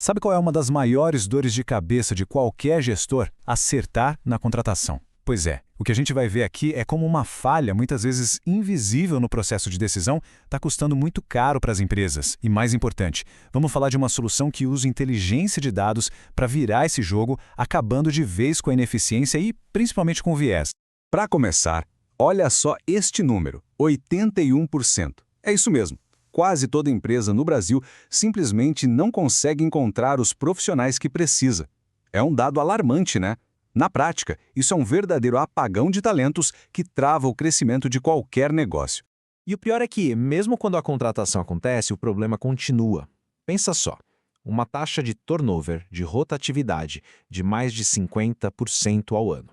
Sabe qual é uma das maiores dores de cabeça de qualquer gestor? Acertar na contratação. Pois é, o que a gente vai ver aqui é como uma falha, muitas vezes invisível no processo de decisão, está custando muito caro para as empresas. E mais importante, vamos falar de uma solução que usa inteligência de dados para virar esse jogo, acabando de vez com a ineficiência e principalmente com o viés. Para começar, olha só este número, 81%. É isso mesmo. Quase toda empresa no Brasil simplesmente não consegue encontrar os profissionais que precisa. É um dado alarmante, né? Na prática, isso é um verdadeiro apagão de talentos que trava o crescimento de qualquer negócio. E o pior é que, mesmo quando a contratação acontece, o problema continua. Pensa só, uma taxa de turnover, de rotatividade, de mais de 50% ao ano.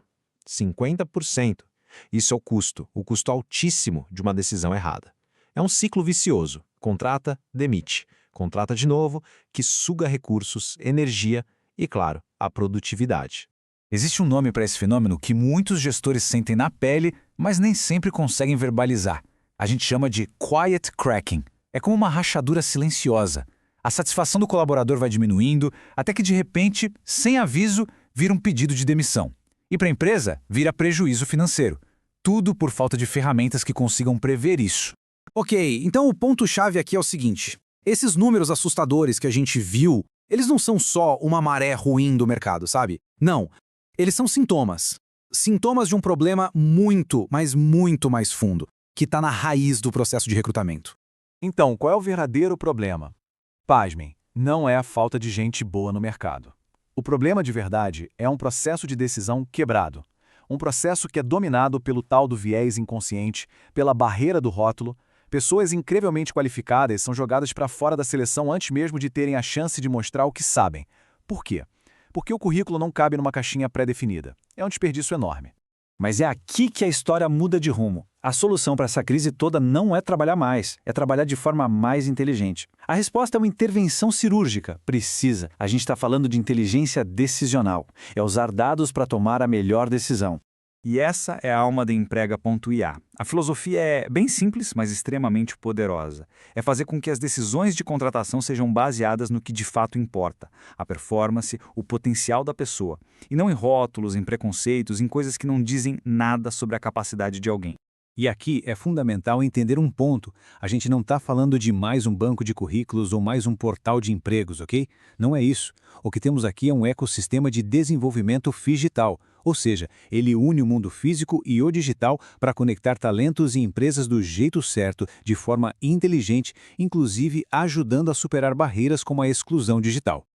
50%. Isso é o custo altíssimo de uma decisão errada. É um ciclo vicioso. Contrata, demite. Contrata de novo, que suga recursos, energia e, claro, a produtividade. Existe um nome para esse fenômeno que muitos gestores sentem na pele, mas nem sempre conseguem verbalizar. A gente chama de quiet cracking. É como uma rachadura silenciosa. A satisfação do colaborador vai diminuindo, até que de repente, sem aviso, vira um pedido de demissão. E para a empresa, vira prejuízo financeiro. Tudo por falta de ferramentas que consigam prever isso. Ok, então o ponto-chave aqui é o seguinte. Esses números assustadores que a gente viu, eles não são só uma maré ruim do mercado, sabe? Não. Eles são sintomas. Sintomas de um problema muito, mas muito mais fundo, que está na raiz do processo de recrutamento. Então, qual é o verdadeiro problema? Pasmem, não é a falta de gente boa no mercado. O problema de verdade é um processo de decisão quebrado. Um processo que é dominado pelo tal do viés inconsciente, pela barreira do rótulo. Pessoas incrivelmente qualificadas são jogadas para fora da seleção antes mesmo de terem a chance de mostrar o que sabem. Por quê? Porque o currículo não cabe numa caixinha pré-definida. É um desperdício enorme. Mas é aqui que a história muda de rumo. A solução para essa crise toda não é trabalhar mais, é trabalhar de forma mais inteligente. A resposta é uma intervenção cirúrgica. Precisa. A gente está falando de inteligência decisional. É usar dados para tomar a melhor decisão. E essa é a alma da Emprega.ia. A filosofia é bem simples, mas extremamente poderosa. É fazer com que as decisões de contratação sejam baseadas no que de fato importa, a performance, o potencial da pessoa, e não em rótulos, em preconceitos, em coisas que não dizem nada sobre a capacidade de alguém. E aqui é fundamental entender um ponto. A gente não está falando de mais um banco de currículos ou mais um portal de empregos, ok? Não é isso. O que temos aqui é um ecossistema de desenvolvimento digital, ou seja, ele une o mundo físico e o digital para conectar talentos e empresas do jeito certo, de forma inteligente, inclusive ajudando a superar barreiras como a exclusão digital.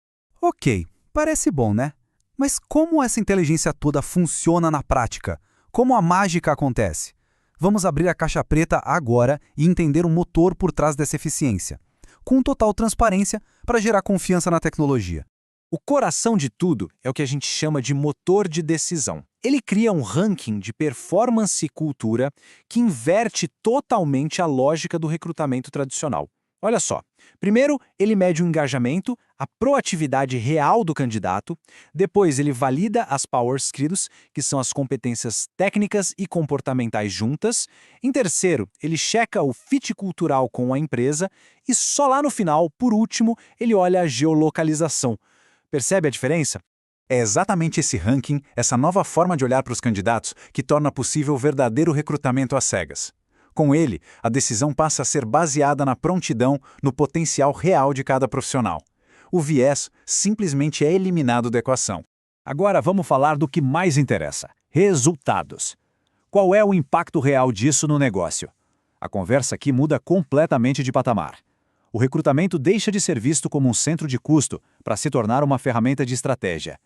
Ok, parece bom, né? Mas como essa inteligência toda funciona na prática? Como a mágica acontece? Vamos abrir a caixa preta agora e entender o motor por trás dessa eficiência, com total transparência para gerar confiança na tecnologia. O coração de tudo é o que a gente chama de motor de decisão. Ele cria um ranking de performance e cultura que inverte totalmente a lógica do recrutamento tradicional. Olha só, primeiro ele mede o engajamento, a proatividade real do candidato, depois ele valida as power skills, que são as competências técnicas e comportamentais juntas, em terceiro ele checa o fit cultural com a empresa e só lá no final, por último, ele olha a geolocalização. Percebe a diferença? É exatamente esse ranking, essa nova forma de olhar para os candidatos, que torna possível o verdadeiro recrutamento às cegas. Com ele, a decisão passa a ser baseada na prontidão, no potencial real de cada profissional. O viés simplesmente é eliminado da equação. Agora vamos falar do que mais interessa: resultados. Qual é o impacto real disso no negócio? A conversa aqui muda completamente de patamar. O recrutamento deixa de ser visto como um centro de custo para se tornar uma ferramenta de estratégia,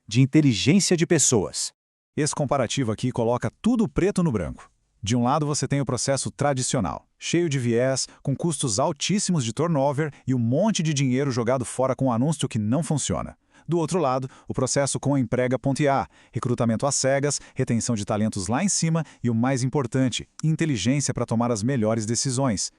de inteligência de pessoas. Esse comparativo aqui coloca tudo preto no branco. De um lado você tem o processo tradicional, cheio de viés, com custos altíssimos de turnover e um monte de dinheiro jogado fora com um anúncio que não funciona. Do outro lado, o processo com a Emprega.ia, recrutamento às cegas, retenção de talentos lá em cima e o mais importante, inteligência para tomar as melhores decisões.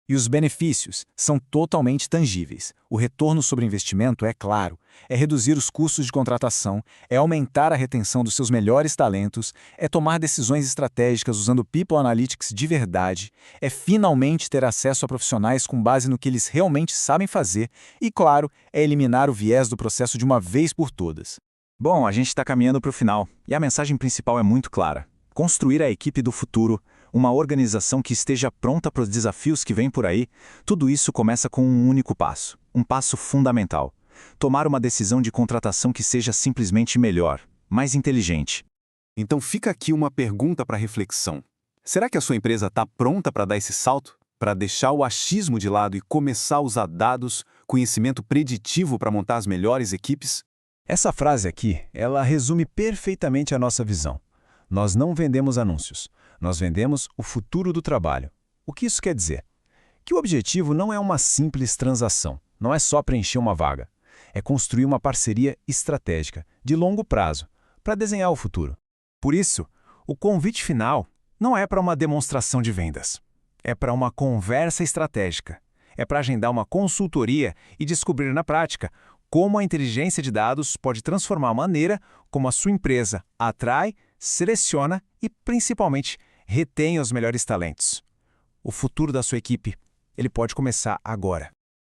E os benefícios são totalmente tangíveis. O retorno sobre investimento é claro, é reduzir os custos de contratação, é aumentar a retenção dos seus melhores talentos, é tomar decisões estratégicas usando People Analytics de verdade, é finalmente ter acesso a profissionais com base no que eles realmente sabem fazer e, claro, é eliminar o viés do processo de uma vez por todas. Bom, a gente está caminhando para o final, e a mensagem principal é muito clara. Construir a equipe do futuro, uma organização que esteja pronta para os desafios que vêm por aí, tudo isso começa com um único passo, um passo fundamental. Tomar uma decisão de contratação que seja simplesmente melhor, mais inteligente. Então fica aqui uma pergunta para reflexão. Será que a sua empresa está pronta para dar esse salto? Para deixar o achismo de lado e começar a usar dados, conhecimento preditivo para montar as melhores equipes? Essa frase aqui, ela resume perfeitamente a nossa visão. Nós não vendemos anúncios, nós vendemos o futuro do trabalho. O que isso quer dizer? Que o objetivo não é uma simples transação, não é só preencher uma vaga. É construir uma parceria estratégica, de longo prazo, para desenhar o futuro. Por isso, o convite final não é para uma demonstração de vendas. É para uma conversa estratégica. É para agendar uma consultoria e descobrir na prática como a inteligência de dados pode transformar a maneira como a sua empresa atrai, seleciona e, principalmente, retém os melhores talentos. O futuro da sua equipe, ele pode começar agora.